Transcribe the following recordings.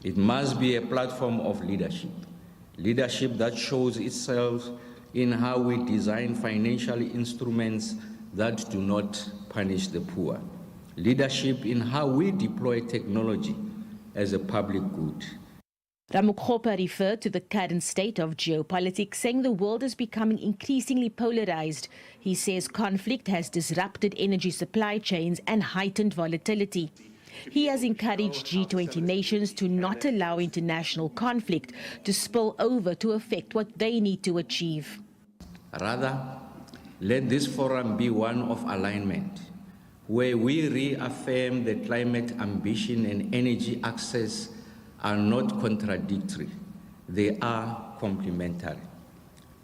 It must be a platform of leadership, leadership that shows itself in how we design financial instruments that do not punish the poor, leadership in how we deploy technology as a public good. Ramokgopa referred to the current state of geopolitics, saying the world is becoming increasingly polarized. He says conflict has disrupted energy supply chains and heightened volatility. He has encouraged G20 nations to not allow international conflict to spill over to affect what they need to achieve. Rather, let this forum be one of alignment, where we reaffirm that climate ambition and energy access are not contradictory. They are complementary.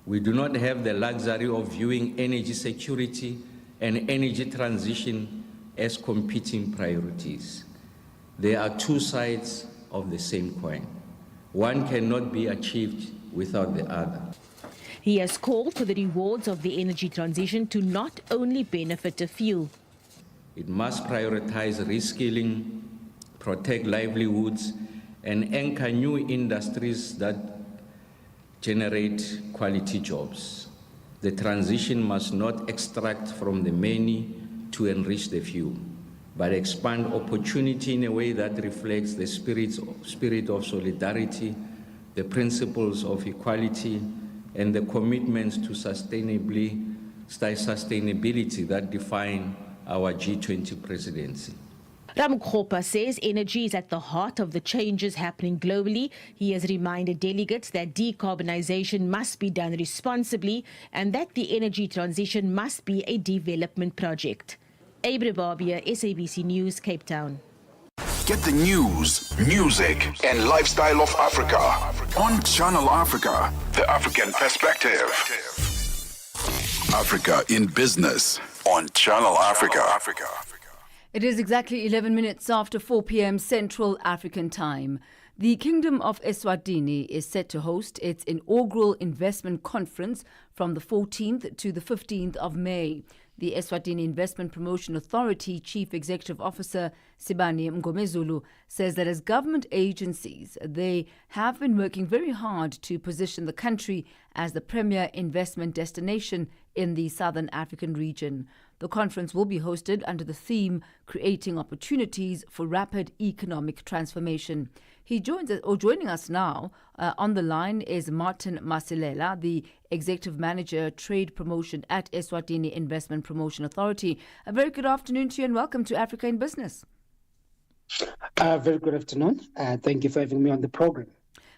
We do not have the luxury of viewing energy security and energy transition as competing priorities. They are two sides of the same coin. One cannot be achieved without the other. He has called for the rewards of the energy transition to not only benefit a few. It must prioritize reskilling, protect livelihoods, and anchor new industries that generate quality jobs. The transition must not extract from the many to enrich the few, but expand opportunity in a way that reflects the spirit of solidarity, the principles of equality, and the commitments to sustainability that define our G20 presidency. Ramokgopa says energy is at the heart of the changes happening globally. He has reminded delegates that decarbonization must be done responsibly and that the energy transition must be a development project. Abre Barbia, SABC News, Cape Town. Get the news, music, and lifestyle of Africa on Channel Africa, the African perspective. Africa in Business on Channel Africa. It is exactly 11 minutes after 4 p.m. Central African Time. The Kingdom of Eswatini is set to host its inaugural investment conference from the 14th to the 15th of May. The Eswatini Investment Promotion Authority Chief Executive Officer Thami Ngubeni says that as government agencies, they have been working very hard to position the country as the premier investment destination in the Southern African region. The conference will be hosted under the theme Creating Opportunities for Rapid Economic Transformation. Joining us now on the line is Martin Masilela, the Executive Manager, Trade Promotion at Eswatini Investment Promotion Authority. A very good afternoon to you and welcome to Africa in Business. Very good afternoon. Thank you for having me on the program.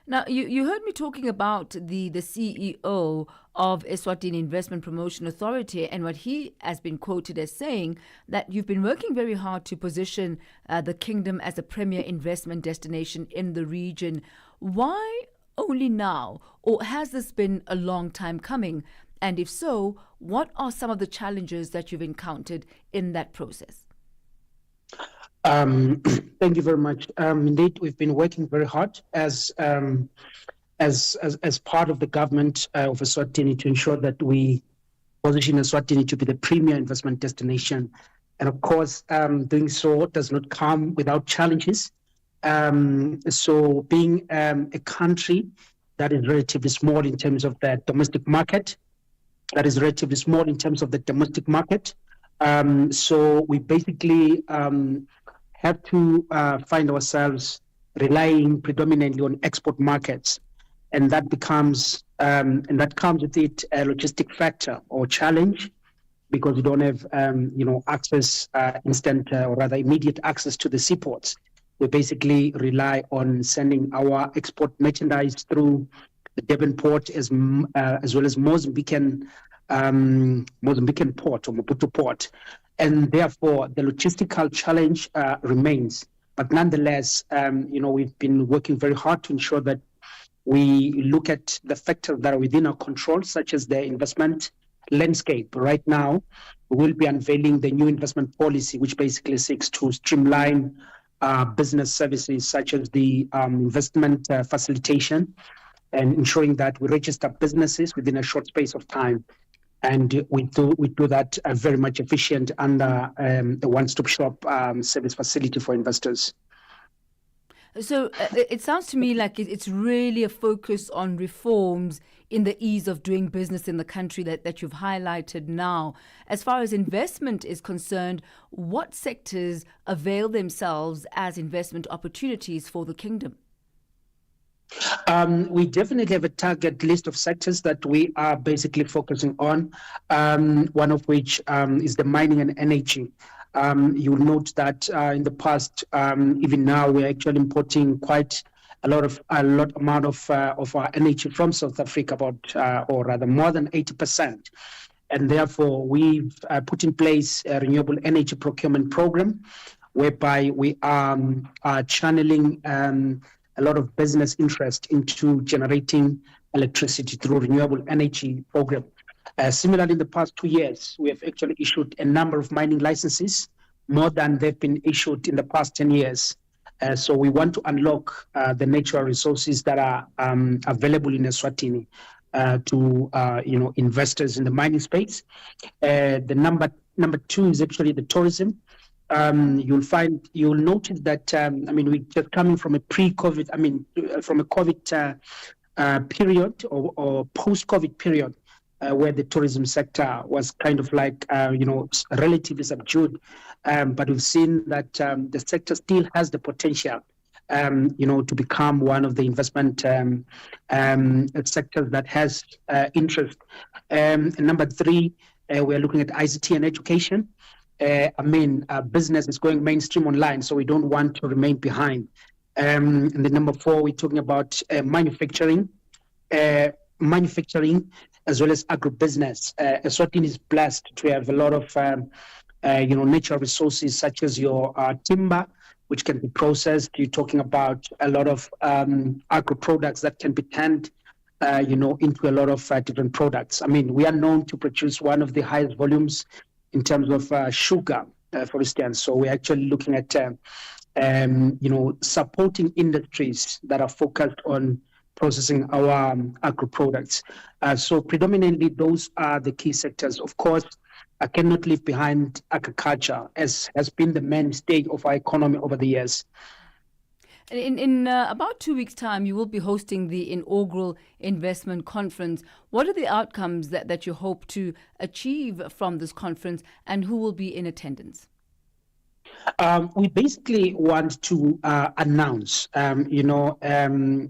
Now, you heard me talking about the CEO of Eswatini Investment Promotion Authority and what he has been quoted as saying that you've been working very hard to position the kingdom as a premier investment destination in the region. Why only now? Or has this been a long time coming? And if so, what are some of the challenges that you've encountered in that process? Thank you very much. Indeed, we've been working very hard as part of the government of Eswatini to ensure that we position Eswatini to be the premier investment destination. And of course, doing so does not come without challenges. So being a country that is relatively small in terms of the domestic market, so we basically have to find ourselves relying predominantly on export markets, and that comes with it a logistic factor or challenge, because we don't have access, instant or rather immediate access to the seaports. We basically rely on sending our export merchandise through the Durban port as well as Mozambican port or Maputo port. And therefore, the logistical challenge remains. But nonetheless, we've been working very hard to ensure that we look at the factors that are within our control, such as the investment landscape. Right now, we will be unveiling the new investment policy, which basically seeks to streamline business services, such as the investment facilitation, and ensuring that we register businesses within a short space of time. And we do that very much efficient under a one-stop shop service facility for investors. So it sounds to me like it's really a focus on reforms in the ease of doing business in the country that you've highlighted now. As far as investment is concerned, what sectors avail themselves as investment opportunities for the kingdom? We definitely have a target list of sectors that we are basically focusing on, one of which is the mining and energy. You will note that in the past, even now, we're actually importing quite a lot amount of our energy from South Africa, or rather more than 80%. And therefore, we've put in place a renewable energy procurement program, whereby we are channeling a lot of business interest into generating electricity through renewable energy program. Similarly, in the past 2 years, we have actually issued a number of mining licenses, more than they've been issued in the past 10 years. So we want to unlock the natural resources that are available in Eswatini to investors in the mining space. The number two is actually the tourism. You'll notice that we're just coming from a pre-COVID, from a COVID period or post-COVID period, where the tourism sector was kind of like relatively subdued, but we've seen that the sector still has the potential to become one of the investment sectors that has interest. Number three, we're looking at ICT and education. Business is going mainstream online, so we don't want to remain behind. And then number four, we're talking about manufacturing as well as agribusiness. Eswatini is blessed to have a lot of natural resources such as your timber, which can be processed. You're talking about a lot of agro products that can be turned into a lot of different products. We are known to produce one of the highest volumes in terms of sugar, for instance. So we're actually looking at supporting industries that are focused on processing our agro products. So predominantly those are the key sectors. Of course, I cannot leave behind agriculture, as has been the mainstay of our economy over the years. In about 2 weeks' time, you will be hosting the inaugural investment conference. What are the outcomes that you hope to achieve from this conference, and who will be in attendance? We basically want to announce, the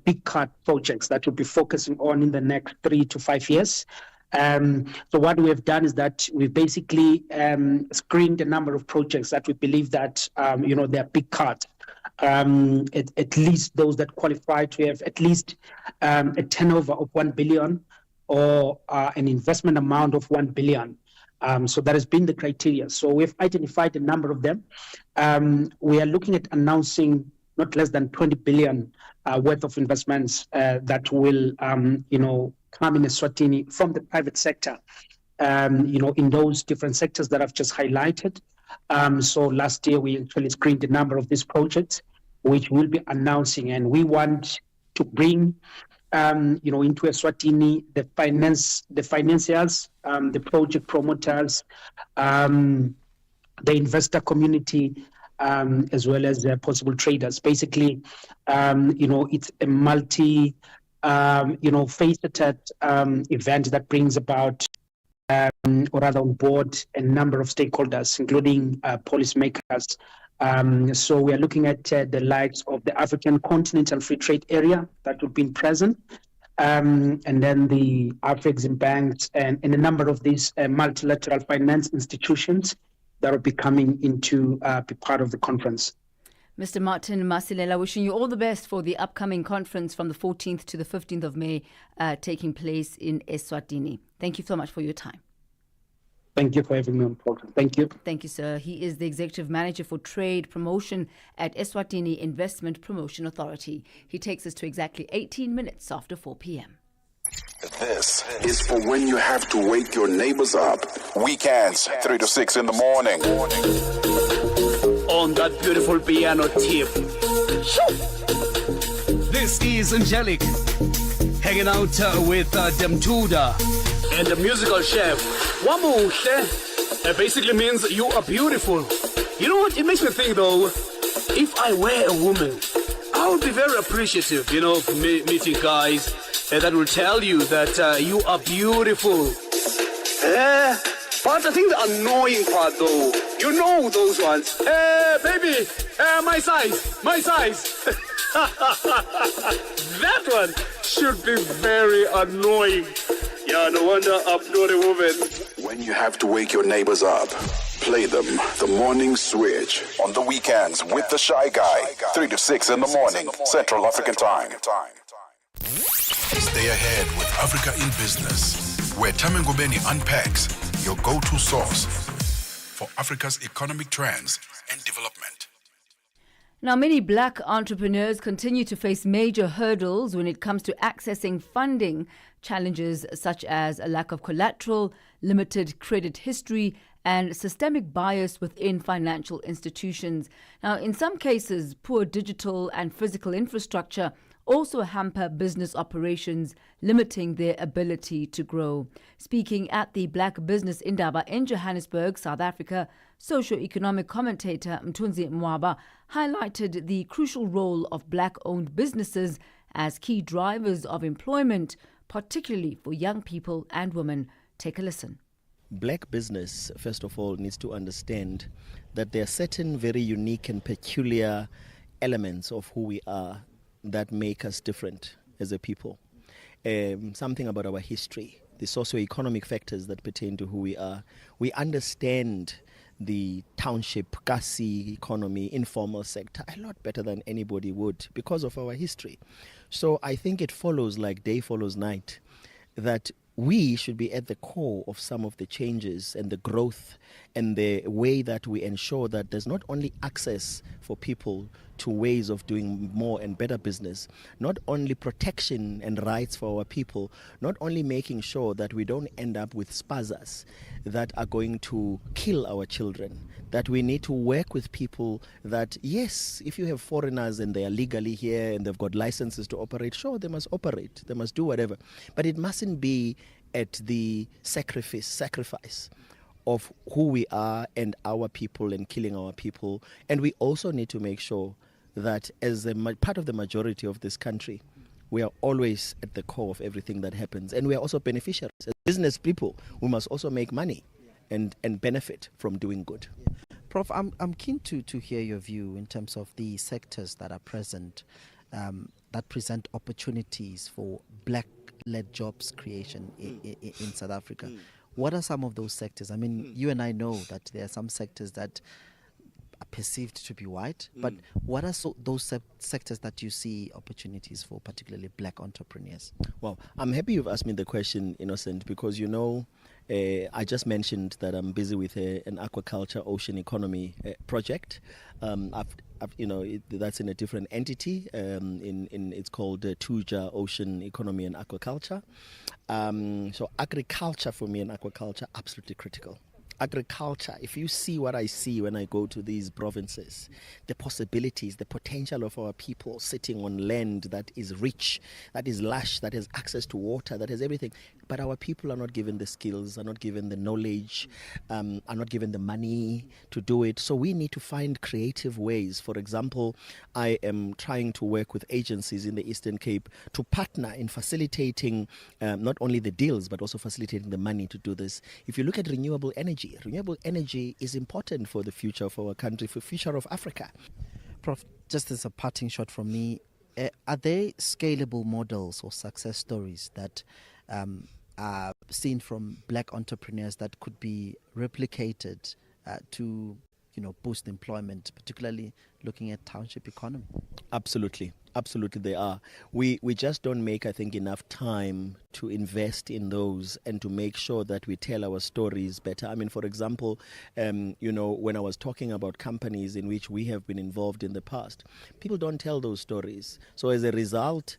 big cut projects that we'll be focusing on in the next 3 to 5 years. So what we have done is that we've basically screened a number of projects that we believe that, they're big cut. At least those that qualify to have at least a turnover of 1 billion or an investment amount of 1 billion. So that has been the criteria. So we've identified a number of them. We are looking at announcing not less than 20 billion worth of investments that will, come in Eswatini from the private sector, in those different sectors that I've just highlighted. So last year we actually screened a number of these projects, which we'll be announcing, and we want to bring, into Eswatini the financiers, the project promoters, the investor community, as well as possible traders. Basically, it's a multi, faceted event that brings about, or rather on board, a number of stakeholders, including policymakers. So we are looking at the likes of the African Continental Free Trade Area that would be present, and then the Afrexim banks and a number of these multilateral finance institutions that will be coming into be part of the conference. Mr. Martin Masilela, wishing you all the best for the upcoming conference from the 14th to the 15th of May taking place in Eswatini. Thank you so much for your time. Thank you for having me on the program. Thank you. Thank you, sir. He is the Executive Manager for Trade Promotion at Eswatini Investment Promotion Authority. He takes us to exactly 18 minutes after 4 p.m. This is for when you have to wake your neighbors up. Weekends, 3 to 6 in the morning. On that beautiful piano tip. This is Angelic, hanging out with Demtuda and the musical chef. Wamuhle basically means you are beautiful. You know what? It makes me think though, if I were a woman, would be very appreciative, of meeting guys that will tell you that you are beautiful. But I think the annoying part, though, those ones. Baby, my size. That one should be very annoying. Yeah, no wonder I'm not a woman. When you have to wake your neighbors up, play them the Morning Switch on the weekends with the Shy Guy, 3 to 6 in the morning, Central African Time. Stay ahead with Africa in Business, where Thami Ngubeni unpacks your go-to source for Africa's economic trends and development. Now, many black entrepreneurs continue to face major hurdles when it comes to accessing funding, challenges such as a lack of collateral, limited credit history, and systemic bias within financial institutions. Now, in some cases, poor digital and physical infrastructure also hamper business operations, limiting their ability to grow. Speaking at the Black Business Indaba in Johannesburg, South Africa, socio-economic commentator Mthunzi Mwaba highlighted the crucial role of black-owned businesses as key drivers of employment, particularly for young people and women. Take a listen. Black business, first of all, needs to understand that there are certain very unique and peculiar elements of who we are that make us different as a people. Something about our history, the socio-economic factors that pertain to who we are. We understand the township, kasi economy, informal sector a lot better than anybody would because of our history. So I think it follows like day follows night that we should be at the core of some of the changes and the growth and the way that we ensure that there's not only access for people to ways of doing more and better business, not only protection and rights for our people, not only making sure that we don't end up with spazas that are going to kill our children, that we need to work with people that, yes, if you have foreigners and they are legally here and they've got licenses to operate, sure, they must operate, they must do whatever. But it mustn't be at the sacrifice of who we are and our people and killing our people. And we also need to make sure that as a part of the majority of this country, we are always at the core of everything that happens. And we are also beneficiaries. As business people, we must also make money and benefit from doing good. Prof, I'm keen to hear your view in terms of the sectors that are present, that present opportunities for black-led jobs creation in South Africa. What are some of those sectors? I mean, you and I know that there are some sectors that are perceived to be white, but what are those sectors that you see opportunities for, particularly black entrepreneurs? Well, I'm happy you've asked me the question, Innocent, because I just mentioned that I'm busy with an aquaculture ocean economy project. That's in a different entity. It's called Tuja Ocean Economy and Aquaculture. So agriculture for me and aquaculture absolutely critical. Agriculture, if you see what I see when I go to these provinces, the possibilities, the potential of our people sitting on land that is rich, that is lush, that has access to water, that has everything. But our people are not given the skills, are not given the knowledge, are not given the money to do it. So we need to find creative ways. For example, I am trying to work with agencies in the Eastern Cape to partner in facilitating not only the deals, but also facilitating the money to do this. If you look at renewable energy is important for the future of our country, for the future of Africa. Prof, just as a parting shot from me, are there scalable models or success stories that are seen from black entrepreneurs that could be replicated to boost employment, particularly looking at township economy? Absolutely they are. We just don't make, I think, enough time to invest in those and to make sure that we tell our stories better. I mean, for example, when I was talking about companies in which we have been involved in the past, people don't tell those stories. So as a result,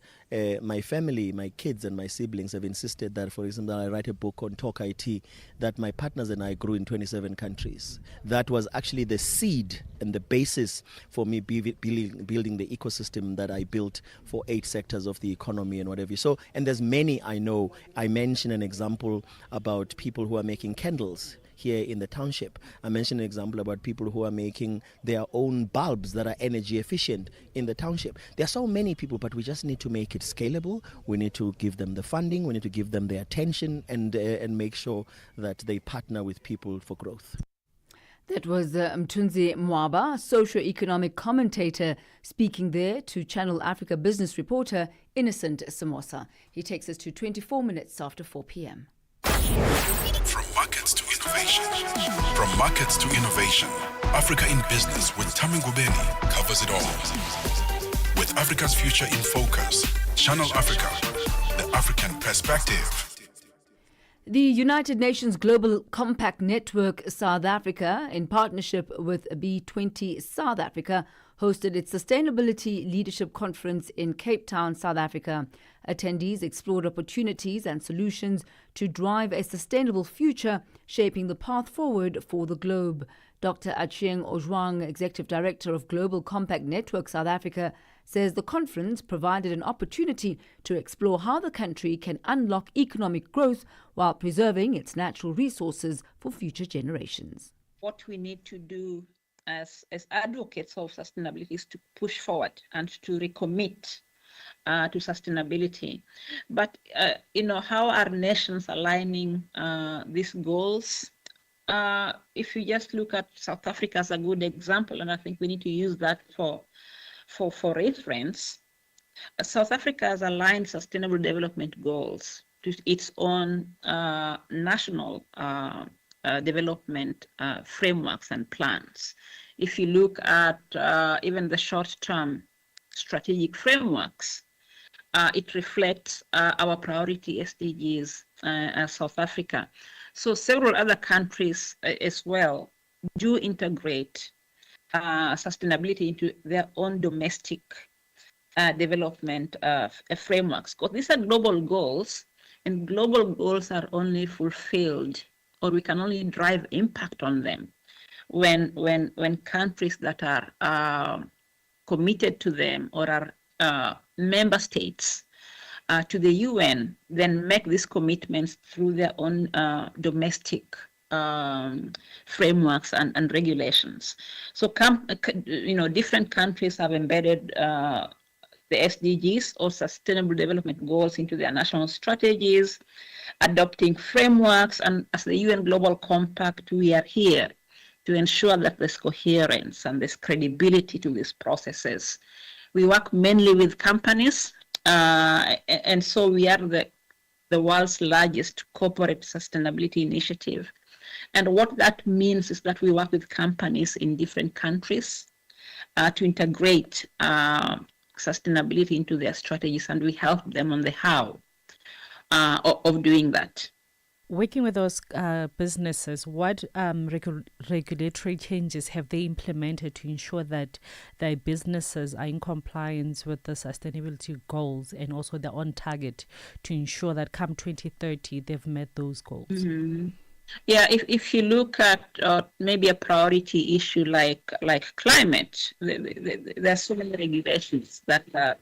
my family, my kids and my siblings have insisted that, for example, I write a book on Talk IT that my partners and I grew in 27 countries. That was actually the seed and the basis for me building the ecosystem that I built for 8 sectors of the economy and whatever. So, and there's many I know. I mentioned an example about people who are making candles here in the township. I mentioned an example about people who are making their own bulbs that are energy efficient in the township. There are so many people, but we just need to make it scalable. We need to give them the funding, we need to give them the attention, and make sure that they partner with people for growth. That was Mthunzi Mwaba, socio-economic commentator, speaking there to Channel Africa business reporter Innocent Samosa. He takes us to 24 minutes after 4 p.m. From markets to innovation. From markets to innovation. Africa in Business with Thami Ngubeni covers it all. With Africa's future in focus, Channel Africa, the African perspective. The United Nations Global Compact Network South Africa, in partnership with B20 South Africa, hosted its Sustainability Leadership Conference in Cape Town, South Africa. Attendees explored opportunities and solutions to drive a sustainable future, shaping the path forward for the globe. Dr. Achieng Ojwang, Executive Director of Global Compact Network South Africa, says the conference provided an opportunity to explore how the country can unlock economic growth while preserving its natural resources for future generations. What we need to do as advocates of sustainability is to push forward and to recommit to sustainability. But, how are nations aligning these goals? If you just look at South Africa as a good example, and I think we need to use that for reference, South Africa has aligned sustainable development goals to its own national development frameworks and plans. If you look at even the short-term strategic frameworks, it reflects our priority SDGs as South Africa. So several other countries as well do integrate sustainability into their own domestic development frameworks. Because these are global goals, and global goals are only fulfilled, or we can only drive impact on them when countries that are committed to them or are member states to the UN then make these commitments through their own domestic frameworks and regulations. So, different countries have embedded the SDGs or Sustainable Development Goals into their national strategies, adopting frameworks, and as the UN Global Compact, we are here to ensure that there's coherence and there's credibility to these processes. We work mainly with companies, and so we are the world's largest corporate sustainability initiative. And what that means is that we work with companies in different countries to integrate sustainability into their strategies, and we help them on the how of doing that. Working with those businesses, what regulatory changes have they implemented to ensure that their businesses are in compliance with the sustainability goals and also they're on target to ensure that come 2030 they've met those goals? Mm-hmm. Yeah, if you look at maybe a priority issue like climate, there are so many regulations that are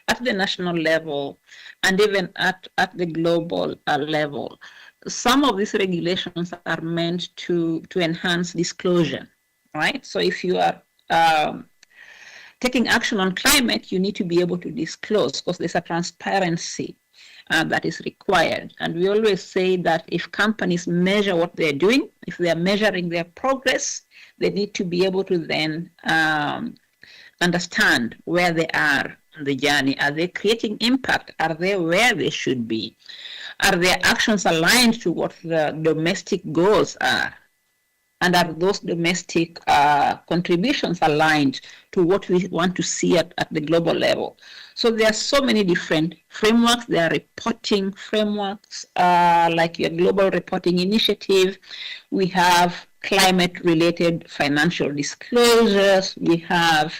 at the national level and even at the global level. Some of these regulations are meant to enhance disclosure, right? So if you are taking action on climate, you need to be able to disclose because there's a transparency that is required. And we always say that if companies measure what they're doing, if they're measuring their progress, they need to be able to then understand where they are on the journey. Are they creating impact? Are they where they should be? Are their actions aligned to what the domestic goals are? And are those domestic contributions aligned to what we want to see at the global level? So there are so many different frameworks. There are reporting frameworks, like your Global Reporting Initiative. We have climate-related financial disclosures. We have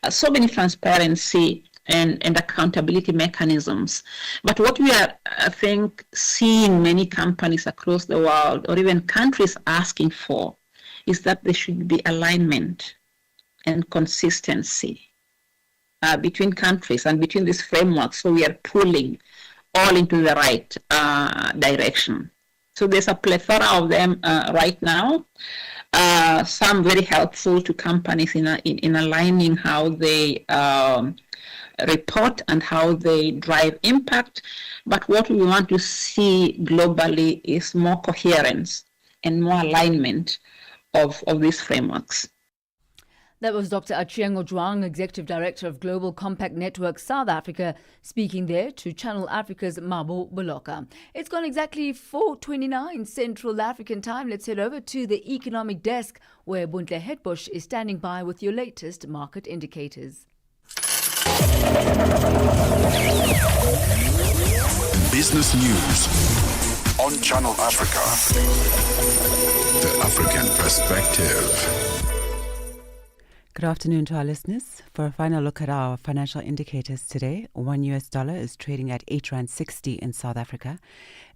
so many transparency and accountability mechanisms. But what we are, I think, seeing many companies across the world or even countries asking for is that there should be alignment and consistency between countries and between these frameworks, so we are pulling all into the right direction. So there's a plethora of them right now. Some very helpful to companies in aligning how they report and how they drive impact. But what we want to see globally is more coherence and more alignment of these frameworks. That was Dr. Achieng Ojwang, Executive Director of Global Compact Network South Africa, speaking there to Channel Africa's Mabo Boloka. It's gone exactly 4:29 Central African time. Let's head over to the economic desk where Buntle Hetbush is standing by with your latest market indicators. Business news on Channel Africa. The African perspective. Good afternoon to our listeners. For a final look at our financial indicators today, $1 is trading at R8.60 in South Africa.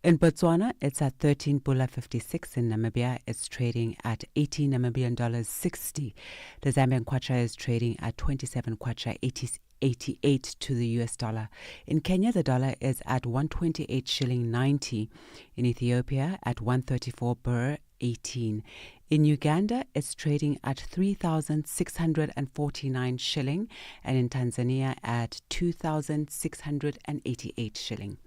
In Botswana, it's at 13 Pula 56. In Namibia, it's trading at 18 Namibian dollars 60. The Zambian kwacha is trading at 27 kwacha 88 to the US dollar. In Kenya, the dollar is at 128 shilling 90. In Ethiopia, at 134 birr 18. In Uganda, it's trading at 3,649 shilling, and in Tanzania at 2,688 shilling.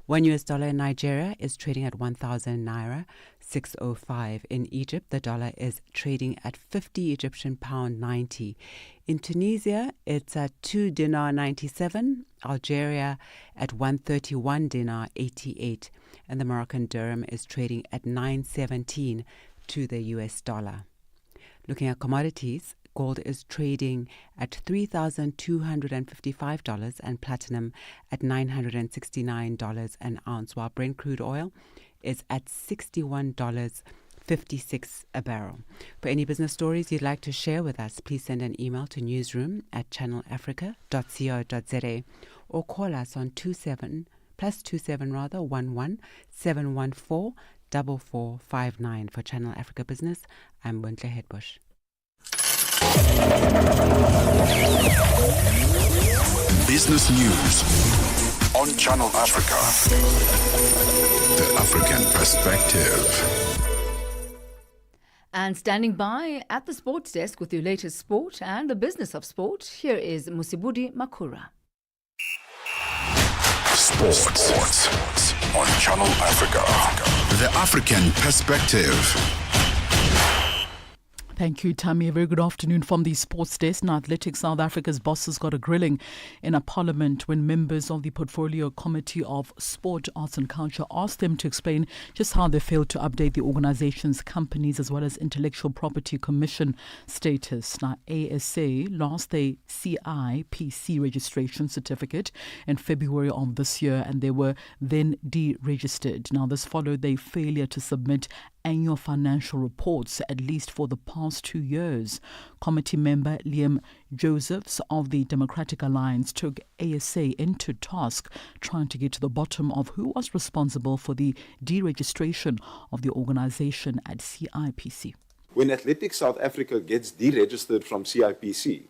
$1 in Nigeria is trading at 1,000 naira 605. In Egypt, the dollar is trading at 50 Egyptian pound 90. In Tunisia, it's at 2 dinar 97. Algeria at 131 dinar 88. And the Moroccan dirham is trading at 917 to the US dollar. Looking at commodities, gold is trading at $3,255 and platinum at $969 an ounce, while Brent crude oil is at $61.56 a barrel. For any business stories you'd like to share with us, please send an email to newsroom@channelafrica.co.za or call us on +27 11 714 4459. For Channel Africa Business, I'm Buntle Hetbush. Business news on Channel Africa. The African perspective. And standing by at the sports desk with your latest sport and the business of sport, here is Musibudi Makura. Sports on Channel Africa. The African perspective. Thank you, Thami. A very good afternoon from the sports desk. Now, Athletics South Africa's bosses got a grilling in a parliament when members of the Portfolio Committee of Sport, Arts and Culture asked them to explain just how they failed to update the organization's companies as well as Intellectual Property Commission status. Now, ASA lost their CIPC registration certificate in February of this year and they were then deregistered. Now, this followed their failure to submit annual financial reports, at least for the past 2 years. Committee member Liam Josephs of the Democratic Alliance took ASA into task, trying to get to the bottom of who was responsible for the deregistration of the organization at CIPC. When Athletics South Africa gets deregistered from CIPC,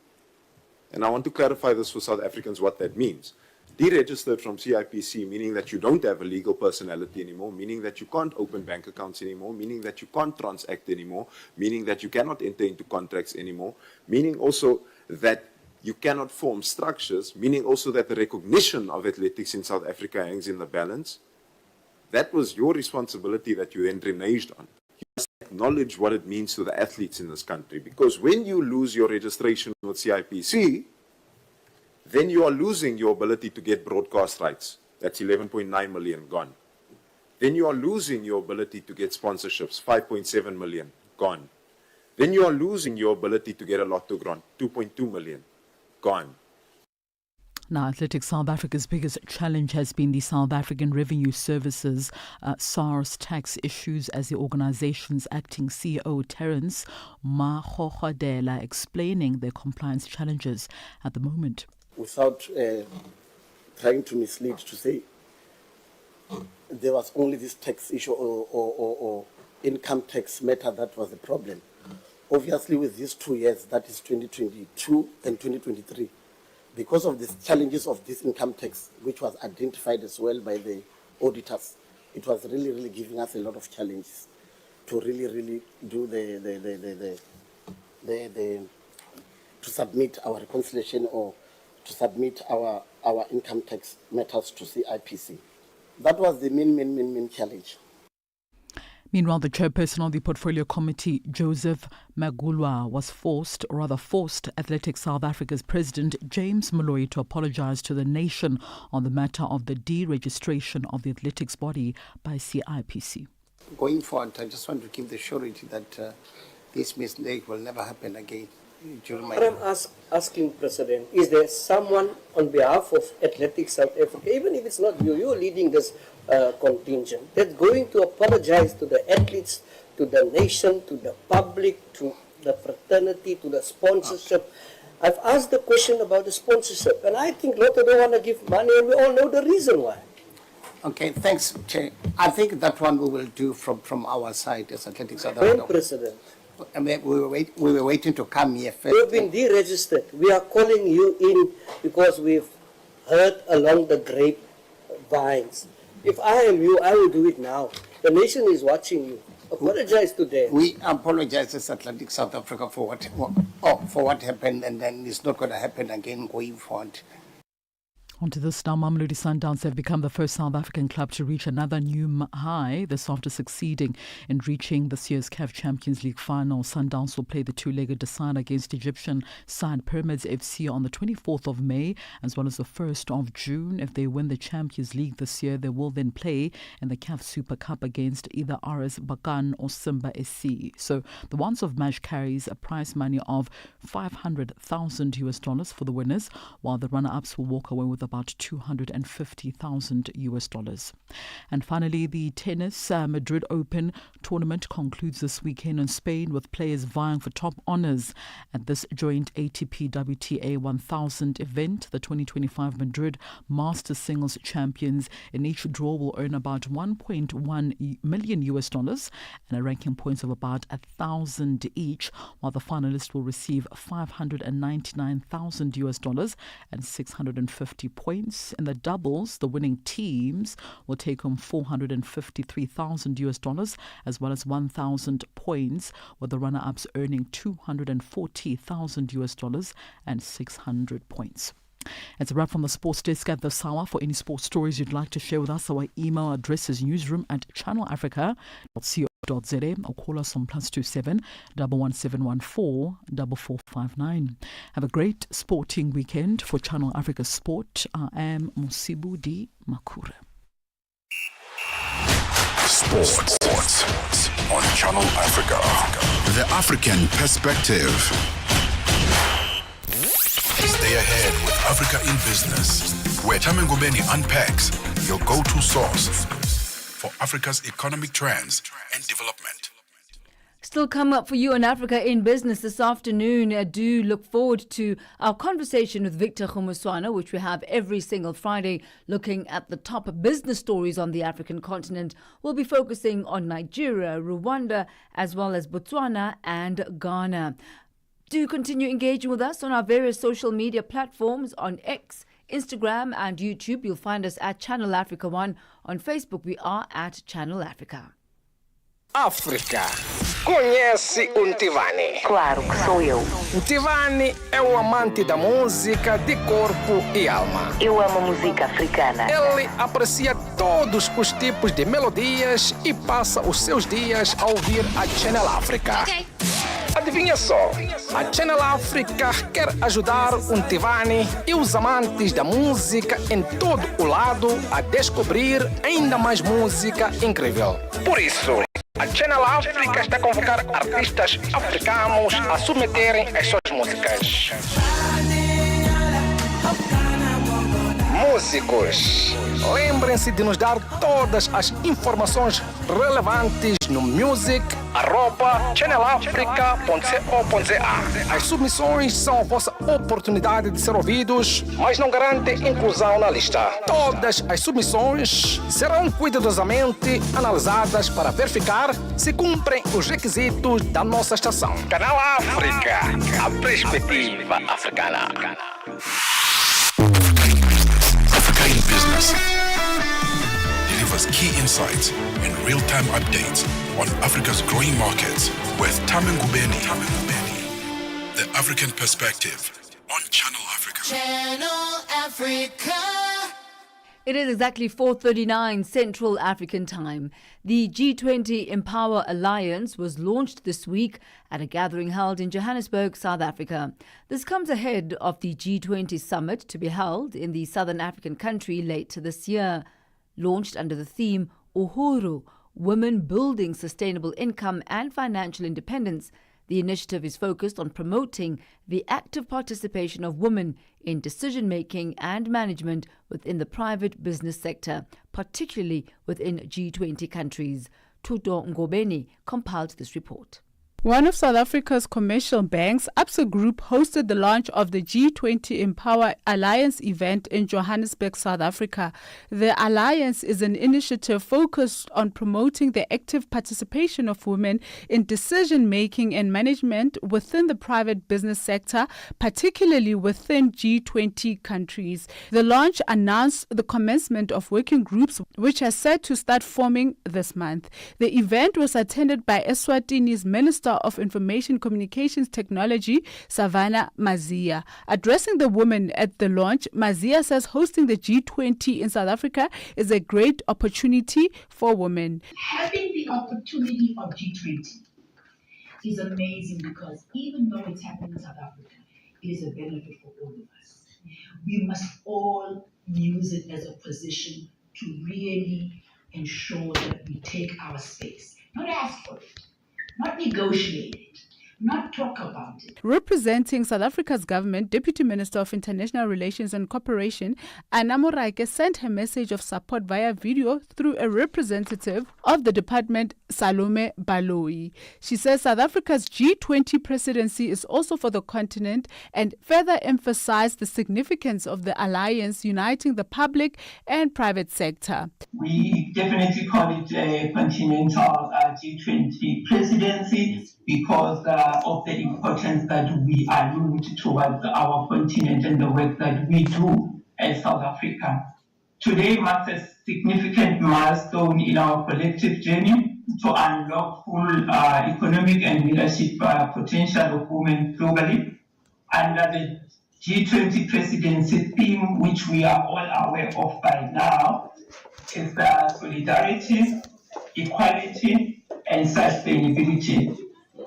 and I want to clarify this for South Africans what that means. Deregistered from CIPC, meaning that you don't have a legal personality anymore, meaning that you can't open bank accounts anymore, meaning that you can't transact anymore, meaning that you cannot enter into contracts anymore, meaning also that you cannot form structures, meaning also that the recognition of athletics in South Africa hangs in the balance. That was your responsibility that you then reneged on. You must acknowledge what it means to the athletes in this country, because when you lose your registration with CIPC, then you are losing your ability to get broadcast rights. That's 11.9 million gone. Then you are losing your ability to get sponsorships, 5.7 million gone. Then you are losing your ability to get a lotto grant, 2.2 million gone. Now, Athletics South Africa's biggest challenge has been the South African Revenue Services SARS tax issues, as the organization's acting CEO Terence Mahokhodela explaining their compliance challenges at the moment. Without trying to mislead, to say there was only this tax issue or income tax matter that was the problem. Obviously, with these 2 years, that is 2022 and 2023, because of the challenges of this income tax, which was identified as well by the auditors, it was really, really giving us a lot of challenges to really, really do to submit our reconciliation or to submit our income tax matters to CIPC. That was the main challenge. Meanwhile, the chairperson of the Portfolio Committee, Joseph Magulwa, forced Athletics South Africa's president, James Moloi, to apologize to the nation on the matter of the deregistration of the athletics body by CIPC. Going forward, I just want to give the surety that this mistake will never happen again. What I'm asking, President, is there someone on behalf of Athletics South Africa, even if it's not you, you're leading this contingent, that's going to apologize to the athletes, to the nation, to the public, to the fraternity, to the sponsorship? I've asked the question about the sponsorship, and I think Lotto don't want to give money, and we all know the reason why. Okay, thanks, Chair. I think that one we will do from our side as Athletics South Africa. When, President? I mean, we were waiting to come here first. You've been deregistered. We are calling you in because we've heard along the grapevines. If I am you, I will do it now. The nation is watching you. Apologize to them. We apologize as Athletics South Africa for what happened, and then it's not going to happen again going forward. Onto this now, Mamelodi Sundowns have become the first South African club to reach another new high. This after succeeding in reaching this year's CAF Champions League final. Sundowns will play the two-legged decider against Egyptian side Pyramids FC on the 24th of May as well as the 1st of June. If they win the Champions League this year, they will then play in the CAF Super Cup against either RS Bakan or Simba SC. So the once-off match carries a prize money of $500,000 for the winners, while the runner-ups will walk away with about $250,000. And finally, the tennis Madrid Open tournament concludes this weekend in Spain with players vying for top honours at this joint ATP WTA 1000 event. The 2025 Madrid Masters Singles champions in each draw will earn about $1.1 million and a ranking points of about 1,000 each, while the finalists will receive $599,000 and 650 points. In the doubles, the winning teams will take home $453,000 as well as 1,000 points, with the runner-ups earning $240,000 and 600 points. It's a wrap from the sports desk at this hour. For any sports stories you'd like to share with us, our email address is newsroom@channelafrica.co.za or call us on +27 11714 4459. Have a great sporting weekend. For Channel Africa Sport, I am Musibu Di Makura. Sports on Channel Africa. The African perspective. Stay ahead with Africa in Business, where Thami Ngubeni unpacks your go-to source for Africa's economic trends and development. Still come up for you on Africa in Business this afternoon. Do look forward to our conversation with Victor Khumuswana, which we have every single Friday, looking at the top business stories on the African continent. We'll be focusing on Nigeria, Rwanda, as well as Botswana and Ghana. Do continue engaging with us on our various social media platforms on X, Instagram and YouTube. You'll find us at Channel Africa 1. On Facebook, we are at Channel Africa. África. Conhece o Ntivani? Claro que sou eu. Ntivani é o amante da música de corpo e alma. Eu amo música africana. Ele aprecia todos os tipos de melodias e passa os seus dias a ouvir a Channel Africa. Okay. Adivinha só, a Channel Africa quer ajudar o Ntivani e os amantes da música em todo o lado a descobrir ainda mais música incrível. Por isso, a Channel Africa está a convocar artistas africanos a submeterem as suas músicas. Músicos, lembrem-se de nos dar todas as informações relevantes no music@channelafrica.co.za. As submissões são a vossa oportunidade de ser ouvidos, mas não garantem inclusão na lista. Todas as submissões serão cuidadosamente analisadas para verificar se cumprem os requisitos da nossa estação. Canal África, a perspectiva africana. Africa in Business delivers key insights insights, and real-time updates on Africa's growing markets with Thami Ngubeni. The African Perspective on Channel Africa. Channel Africa. It is exactly 4:39 Central African Time. The G20 Empower Alliance was launched this week at a gathering held in Johannesburg, South Africa. This comes ahead of the G20 summit to be held in the Southern African country later this year. Launched under the theme Uhuru, Women Building Sustainable Income and Financial Independence, the initiative is focused on promoting the active participation of women in decision-making and management within the private business sector, particularly within G20 countries. Thami Ngubeni compiled this report. One of South Africa's commercial banks, Absa Group, hosted the launch of the G20 Empower Alliance event in Johannesburg, South Africa. The alliance is an initiative focused on promoting the active participation of women in decision-making and management within the private business sector, particularly within G20 countries. The launch announced the commencement of working groups, which are set to start forming this month. The event was attended by Eswatini's Minister of Information Communications Technology, Savannah Mazia. Addressing the women at the launch, Mazia says hosting the G20 in South Africa is a great opportunity for women. Having the opportunity of G20 is amazing because even though it's happening in South Africa, it is a benefit for all of us. We must all use it as a position to really ensure that we take our space, not ask for it, not negotiate it, not talk about it. Representing South Africa's government, Deputy Minister of International Relations and Cooperation, Anna Moraike, sent her message of support via video through a representative of the department, Salome Baloyi. She says South Africa's G20 presidency is also for the continent and further emphasized the significance of the alliance uniting the public and private sector. We definitely call it a continental G20 presidency because of the importance that we allude towards our continent and the work that we do as South Africa. Today marks a significant milestone in our collective journey to unlock full economic and leadership potential of women globally. Under the G20 presidency theme, which we are all aware of by now, is solidarity, equality, and sustainability.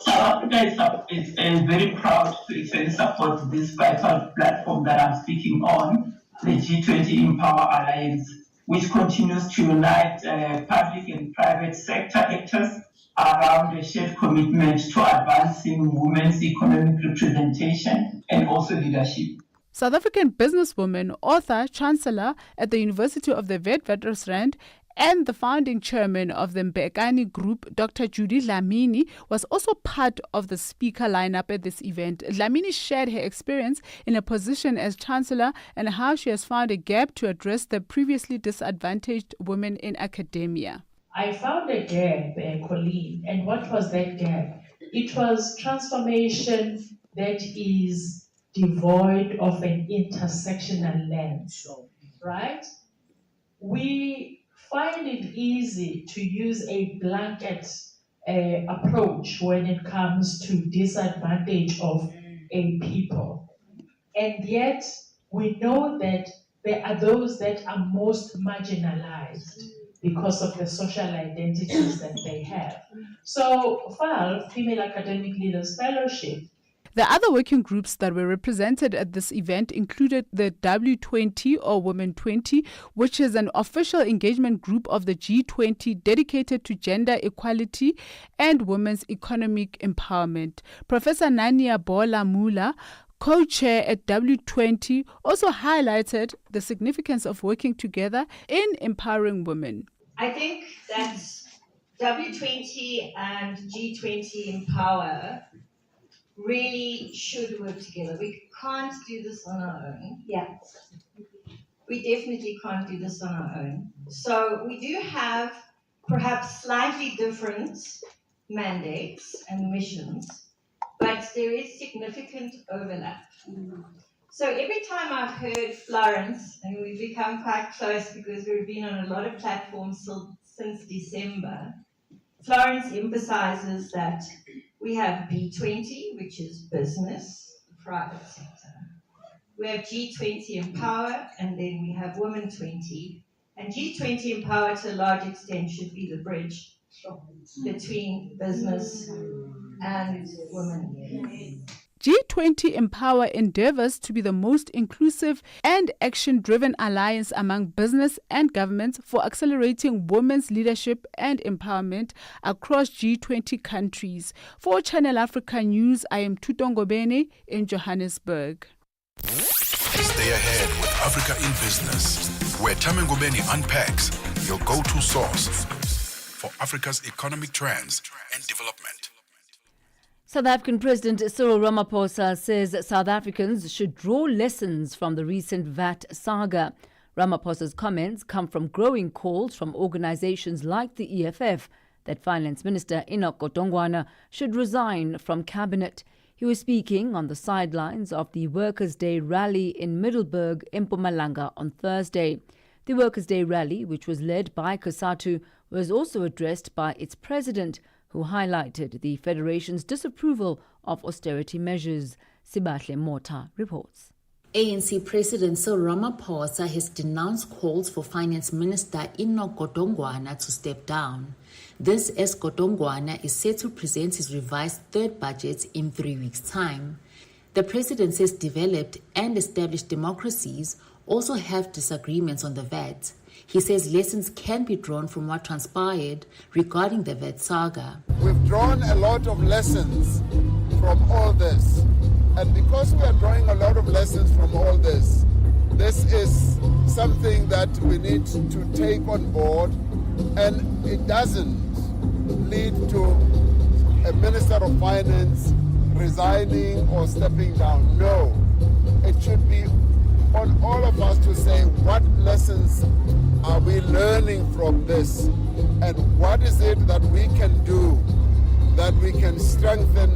South Africa is very proud to actually support this vital platform that I'm speaking on, the G20 Empower Alliance, which continues to unite public and private sector actors around a shared commitment to advancing women's economic representation and also leadership. South African businesswoman, author, chancellor at the University of the Witwatersrand, and the founding chairman of the Mbekani Group, Dr. Judy Dlamini, was also part of the speaker lineup at this event. Dlamini shared her experience in a position as chancellor and how she has found a gap to address the previously disadvantaged women in academia. I found a gap, Colleen, and what was that gap? It was transformation that is devoid of an intersectional lens, right? We find it easy to use a blanket approach when it comes to disadvantage of a people. And yet we know that there are those that are most marginalized because of the social identities that they have. So FAL, Female Academic Leaders Fellowship, the other working groups that were represented at this event included the W20 or Women 20, which is an official engagement group of the G20 dedicated to gender equality and women's economic empowerment. Professor Nania Bola Mula, co-chair at W20, also highlighted the significance of working together in empowering women. I think that W20 and G20 Empower really should work together. We can't do this on our own. Yeah. We definitely can't do this on our own. So we do have perhaps slightly different mandates and missions, but there is significant overlap. So every time I've heard Florence, and we've become quite close because we've been on a lot of platforms since December, Florence emphasizes that we have B20, which is business, the private sector. We have G20 Empower, and then we have Women 20. And G20 Empower, to a large extent, should be the bridge between business and women. G20 Empower endeavors to be the most inclusive and action-driven alliance among business and governments for accelerating women's leadership and empowerment across G20 countries. For Channel Africa News, I am Thami Ngubeni in Johannesburg. Stay ahead with Africa in Business, where Thami Ngubeni unpacks your go-to source for Africa's economic trends and development. South African President Cyril Ramaphosa says South Africans should draw lessons from the recent VAT saga. Ramaphosa's comments come from growing calls from organizations like the EFF that Finance Minister Enoch Godongwana should resign from cabinet. He was speaking on the sidelines of the Workers' Day rally in Middelburg, Mpumalanga on Thursday. The Workers' Day rally, which was led by COSATU, was also addressed by its president, who highlighted the Federation's disapproval of austerity measures. Sibahle Mota reports. ANC President Cyril Ramaphosa has denounced calls for Finance Minister Enoch Godongwana to step down. This as Godongwana is set to present his revised third budget in 3 weeks' time. The president says developed and established democracies also have disagreements on the VAT. He says lessons can be drawn from what transpired regarding the VAT saga. We've drawn a lot of lessons from all this. And because we are drawing a lot of lessons from all this, this is something that we need to take on board, and it doesn't lead to a Minister of Finance resigning or stepping down. No, it should be on all of us to say what lessons are we learning from this, and what is it that we can do that we can strengthen,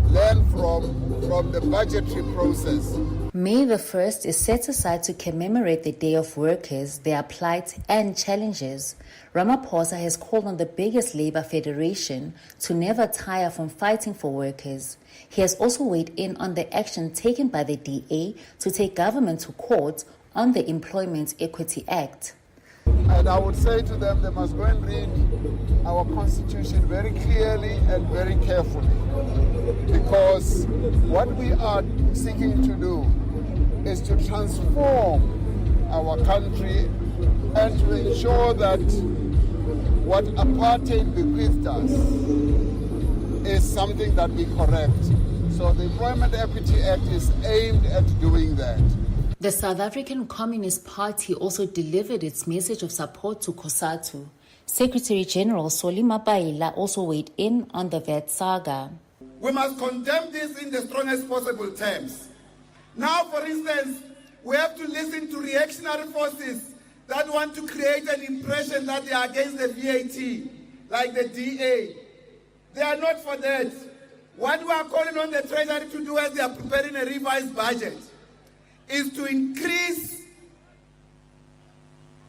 learn from the budgetary process. May the 1st is set aside to commemorate the Day of Workers, their plight and challenges. Ramaphosa has called on the biggest labor federation to never tire from fighting for workers. He has also weighed in on the action taken by the DA to take government to court on the Employment Equity Act. And I would say to them, they must go and read our Constitution very clearly and very carefully. Because what we are seeking to do is to transform our country and to ensure that what apartheid bequeathed us is something that we correct. So the Employment Equity Act is aimed at doing that. The South African Communist Party also delivered its message of support to COSATU. Secretary General Solly Mapaila also weighed in on the VAT saga. We must condemn this in the strongest possible terms. Now, for instance, we have to listen to reactionary forces that want to create an impression that they are against the VAT, like the DA. They are not for that. What we are calling on the Treasury to do as they are preparing a revised budget is to increase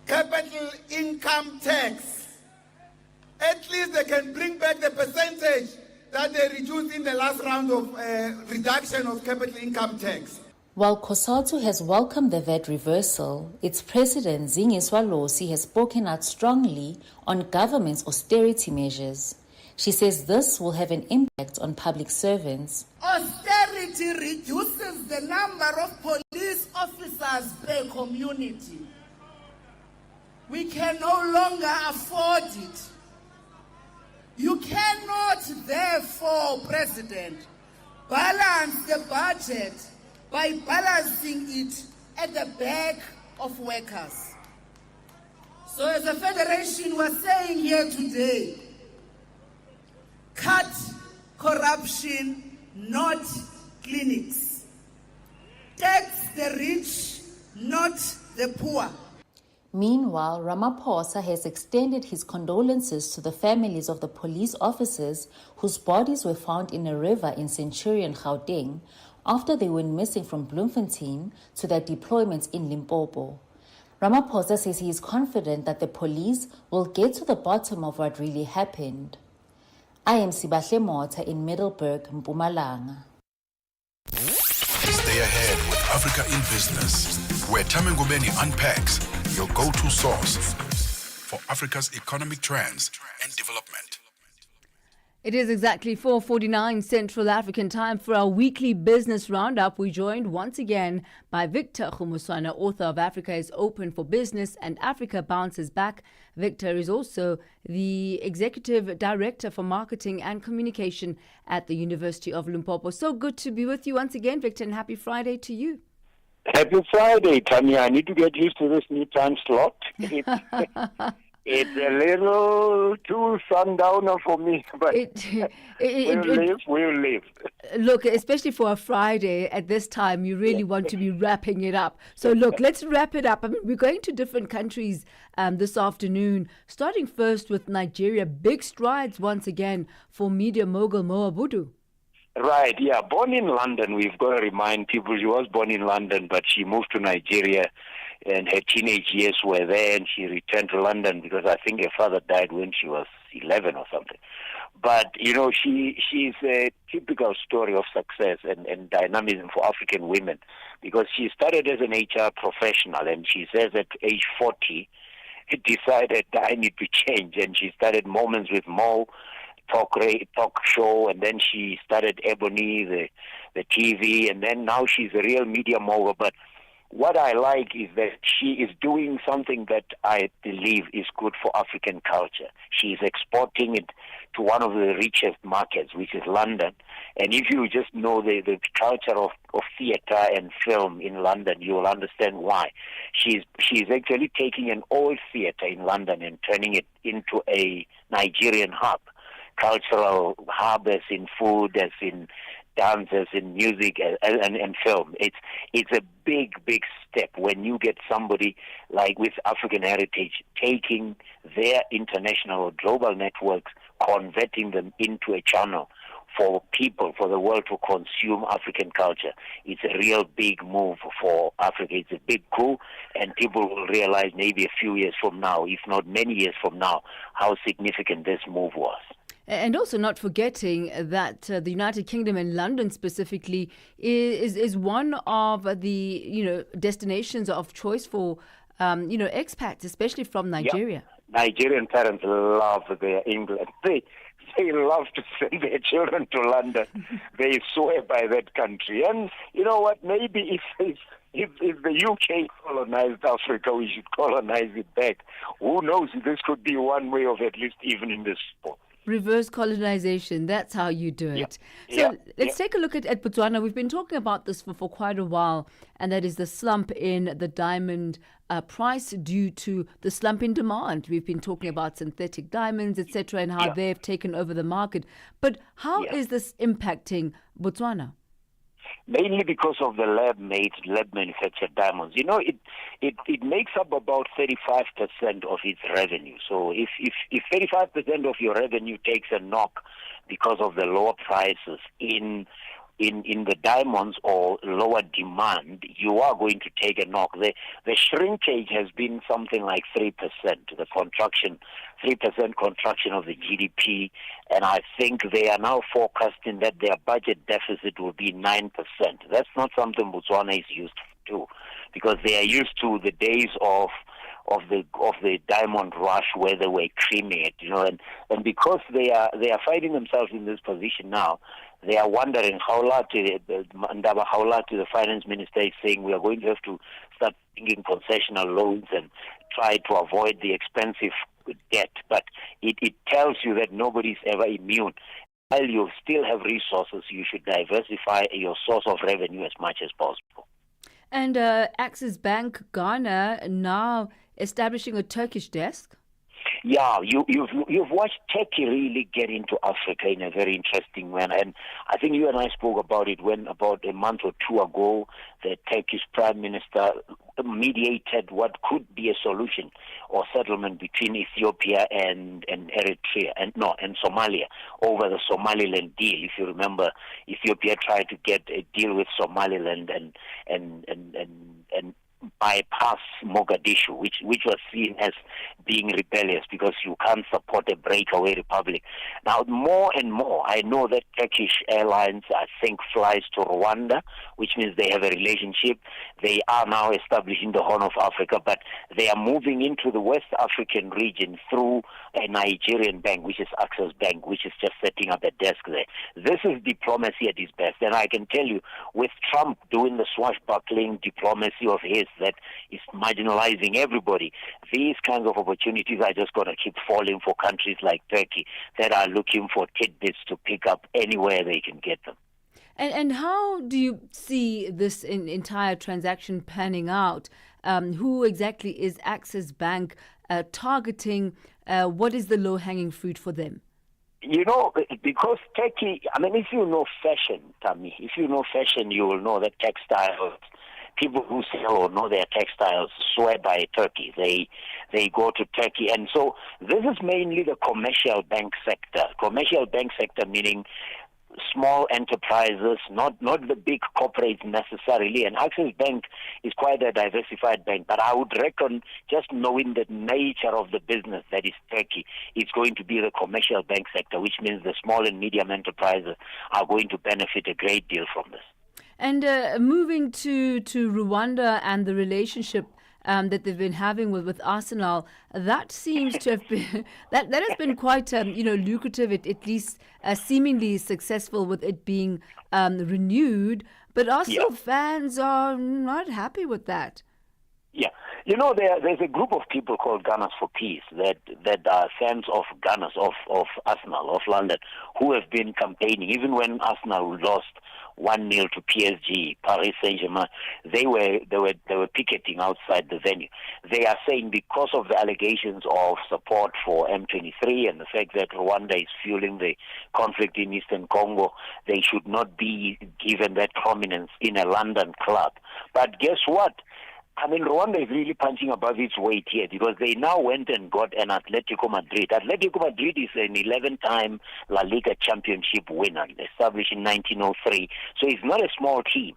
capital income tax. At least they can bring back the percentage that they reduced in the last round of reduction of capital income tax. While COSATU has welcomed the VAT reversal, its president Zingiswa Losi has spoken out strongly on government's austerity measures. She says this will have an impact on public servants. Austerity reduces the number of police officers per community. We can no longer afford it. You cannot, therefore, President, balance the budget by balancing it at the back of workers. So as a federation, we're saying here today, cut corruption, not clinics. Tax the rich, not the poor. Meanwhile, Ramaphosa has extended his condolences to the families of the police officers whose bodies were found in a river in Centurion, Gauteng, after they went missing from Bloemfontein to their deployments in Limpopo. Ramaphosa says he is confident that the police will get to the bottom of what really happened. I am Sibahle Mota in Middleburg, Mpumalanga. Stay ahead with Africa in Business, where Thami Ngubeni unpacks your go-to source for Africa's economic trends and development. It is exactly 4:49 Central African time for our weekly business roundup. We're joined once again by Victor Khumuswana, author of Africa is Open for Business and Africa Bounces Back. Victor is also the Executive Director for Marketing and Communication at the University of Limpopo. So good to be with you once again, Victor, and happy Friday to you. Happy Friday, Thami. I need to get used to this new time slot. It's a little too sundowner for me, but we'll live. Look, especially for a Friday at this time, you really want to be wrapping it up. So look, let's wrap it up. I mean, we're going to different countries this afternoon, starting first with Nigeria. Big strides once again for media mogul Moa Budu. Right, yeah. Born in London, we've got to remind people she was born in London, but she moved to Nigeria and her teenage years were there, and she returned to London because I think her father died when she was 11 or something. But, you know, she's a typical story of success and dynamism for African women because she started as an HR professional, and she says at age 40, decided I need to change, and she started Moments with Mo, talk show, and then she started Ebony, the TV, and then now she's a real media mogul. But what I like is that she is doing something that I believe is good for African culture. She is exporting it to one of the richest markets, which is London. And if you just know the culture of theater and film in London, you will understand why. She's actually taking an old theater in London and turning it into a Nigerian hub. Cultural hub, as in food, as in dance, as in music, and film. It's a big step when you get somebody like with African heritage taking their international or global networks, converting them into a channel for people, for the world to consume African culture. It's a real big move for Africa. It's a big coup, and people will realize maybe a few years from now, if not many years from now, how significant this move was. And also not forgetting that the United Kingdom and London specifically is one of the destinations of choice for expats, especially from Nigeria. Yeah. Nigerian parents love their England. They love to send their children to London. They swear by that country. And you know what? Maybe if the UK colonized Africa, we should colonize it back. Who knows? This could be one way of at least evening the sport. Reverse colonization, that's how you do it. So let's take a look at Botswana. We've been talking about this for quite a while, and that is the slump in the diamond price due to the slump in demand. We've been talking about synthetic diamonds, etc., and how they've taken over the market. But how is this impacting Botswana? Mainly because of the lab-manufactured diamonds. You know, it makes up about 35% of its revenue. So if 35% of your revenue takes a knock because of the lower prices in the diamonds or lower demand, you are going to take a knock. The shrinkage has been something like 3%, the contraction, 3% contraction of the GDP, and I think they are now forecasting that their budget deficit will be 9%. That's not something Botswana is used to, because they are used to the days of the diamond rush where they were creaming it, and because they are finding themselves in this position now, they are wondering how Lati, the finance minister, is saying we are going to have to start taking concessional loans and try to avoid the expensive debt. But it tells you that nobody's ever immune. While you still have resources, you should diversify your source of revenue as much as possible. And Axis Bank Ghana now establishing a Turkish desk? Yeah, you've watched Turkey really get into Africa in a very interesting manner, and I think you and I spoke about it when about a month or two ago the Turkish Prime Minister mediated what could be a solution or settlement between Ethiopia and Eritrea and Somalia over the Somaliland deal. If you remember, Ethiopia tried to get a deal with Somaliland and bypass Mogadishu, which was seen as being rebellious because you can't support a breakaway republic. Now, more and more, I know that Turkish Airlines, I think, flies to Rwanda, which means they have a relationship. They are now establishing the Horn of Africa, but they are moving into the West African region through a Nigerian bank, which is Access Bank, which is just setting up a desk there. This is diplomacy at its best. And I can tell you, with Trump doing the swashbuckling diplomacy of his that is marginalizing everybody, these kinds of opportunities are just going to keep falling for countries like Turkey that are looking for tidbits to pick up anywhere they can get them. And how do you see this entire transaction panning out? Who exactly is Access Bank targeting? What is the low-hanging fruit for them? You know, because Turkey, I mean, if you know fashion, Thami, if you know fashion, you will know that textiles, people who sell or know their textiles swear by Turkey. They go to Turkey. And so this is mainly the commercial bank sector. Commercial bank sector meaning small enterprises, not the big corporates necessarily. And Access Bank is quite a diversified bank. But I would reckon, just knowing the nature of the business that is Turkey, it's going to be the commercial bank sector, which means the small and medium enterprises are going to benefit a great deal from this. And moving to Rwanda and the relationship that they've been having with Arsenal, that seems to have been that has been quite lucrative, at least seemingly successful with it being renewed. But Arsenal fans are not happy with that. Yeah, you know, there's a group of people called Gunners for Peace that are fans of Gunners of Arsenal of London, who have been campaigning even when Arsenal lost 1-0 to PSG, Paris Saint-Germain. They were picketing outside the venue. They are saying because of the allegations of support for M23 and the fact that Rwanda is fueling the conflict in Eastern Congo, they should not be given that prominence in a London club. But guess what? I mean, Rwanda is really punching above its weight here because they now went and got an Atletico Madrid. Atletico Madrid is an 11-time La Liga championship winner, established in 1903. So it's not a small team.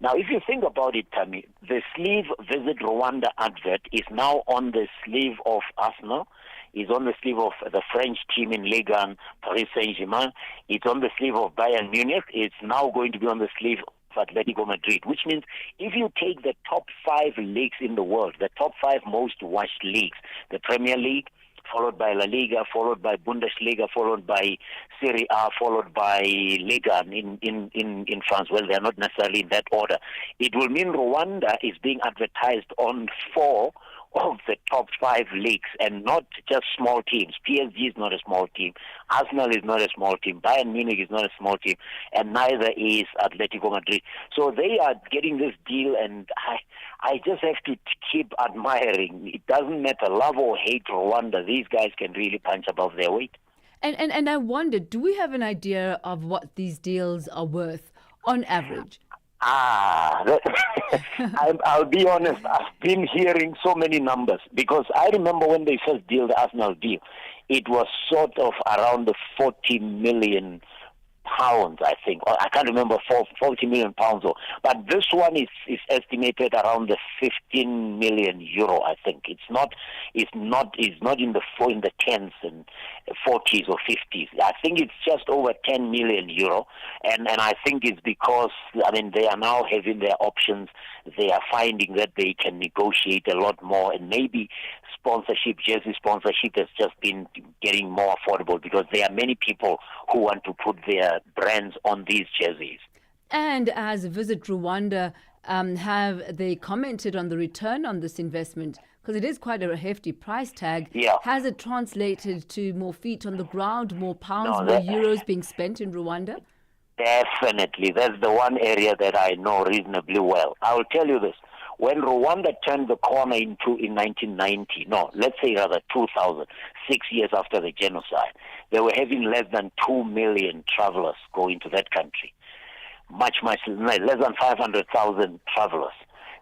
Now, if you think about it, Thami, the sleeve Visit Rwanda advert is now on the sleeve of Arsenal. It's on the sleeve of the French team in Ligue 1, Paris Saint-Germain. It's on the sleeve of Bayern Munich. It's now going to be on the sleeve Atletico Madrid, which means if you take the top 5 leagues in the world, the top 5 most watched leagues, the Premier League, followed by La Liga, followed by Bundesliga, followed by Serie A, followed by Liga in France. Well, they are not necessarily in that order. It will mean Rwanda is being advertised on 4 of the top 5 leagues and not just small teams. PSG is not a small team. Arsenal is not a small team. Bayern Munich is not a small team. And neither is Atletico Madrid. So they are getting this deal, and I just have to keep admiring. It doesn't matter, love or hate Rwanda. These guys can really punch above their weight. And I wonder, do we have an idea of what these deals are worth on average? I'll be honest, I've been hearing so many numbers because I remember when they first deal the Arsenal deal, it was sort of around the 40 million pounds, I think. Or I can't remember, 40 million pounds. But this one is estimated around the 15 million euro, I think. It's not in the tens and 40s or 50s. I think it's just over 10 million euro. And I think it's because, I mean, they are now having their options. They are finding that they can negotiate a lot more, and maybe jersey sponsorship has just been getting more affordable because there are many people who want to put their brands on these jerseys. And as Visit Rwanda, have they commented on the return on this investment? Because it is quite a hefty price tag. Yeah. Has it translated to more feet on the ground, more pounds, more euros being spent in Rwanda? Definitely. That's the one area that I know reasonably well. I will tell you this. When Rwanda turned the corner in 1990, let's say rather 2000, 6 years after the genocide, they were having less than 2 million travelers going to that country. Much less than 500,000 travelers.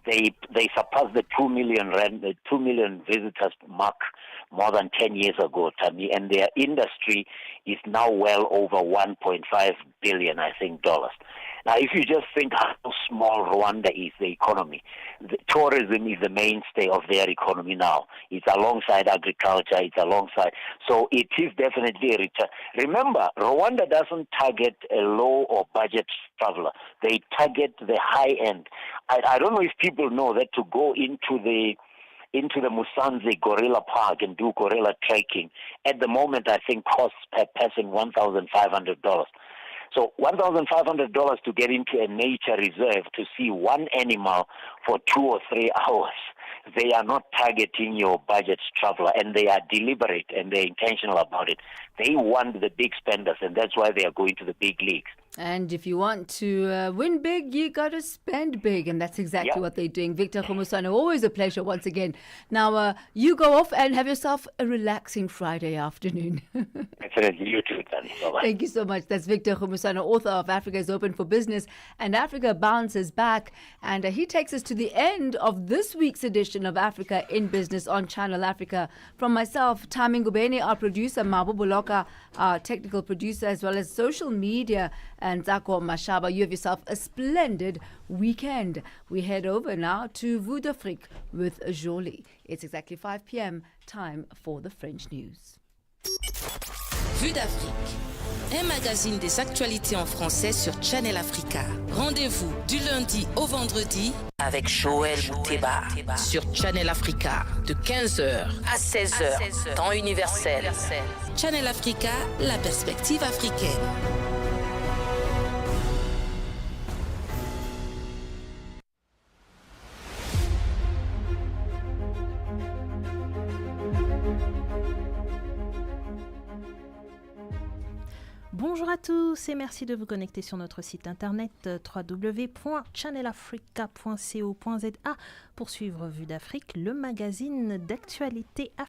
They surpassed the 2 million visitors mark more than 10 years ago, Thami, and their industry is now well over 1.5 billion, I think, dollars. Now, if you just think how small Rwanda is, the economy, tourism is the mainstay of their economy now. It's alongside agriculture, it's alongside. So it is definitely a return. Remember, Rwanda doesn't target a low or budget traveler. They target the high end. I don't know if people know that to go into the Musanze Gorilla Park and do gorilla trekking, at the moment I think costs per person $1,500. So $1,500 to get into a nature reserve to see one animal for 2 or 3 hours. They are not targeting your budget traveler, and they are deliberate and they're intentional about it. They want the big spenders, and that's why they are going to the big leagues. And if you want to win big, you got to spend big. And that's exactly what they're doing. Victor Khumsana, always a pleasure once again. Now, you go off and have yourself a relaxing Friday afternoon. Definitely. You too, Thami. Bye-bye. Thank you so much. That's Victor Khumsana, author of Africa is Open for Business and Africa Bounces Back. And he takes us to the end of this week's edition of Africa in Business on Channel Africa. From myself, Thami Ngubeni, our producer, Mabu Buloka, our technical producer, as well as social media, and Zako Mashaba, you have yourself a splendid weekend. We head over now to Vue d'Afrique with Jolie. It's exactly 5 p.m. Time for the French news. Vue d'Afrique, un magazine des actualités en français sur Channel Africa. Rendez-vous du lundi au vendredi avec Joël Mouteba sur Channel Africa de 15h à 16h, temps universel. Channel Africa, la perspective africaine. Bonjour à tous et merci de vous connecter sur notre site internet www.channelafrica.co.za pour suivre Vue d'Afrique, le magazine d'actualité africaine.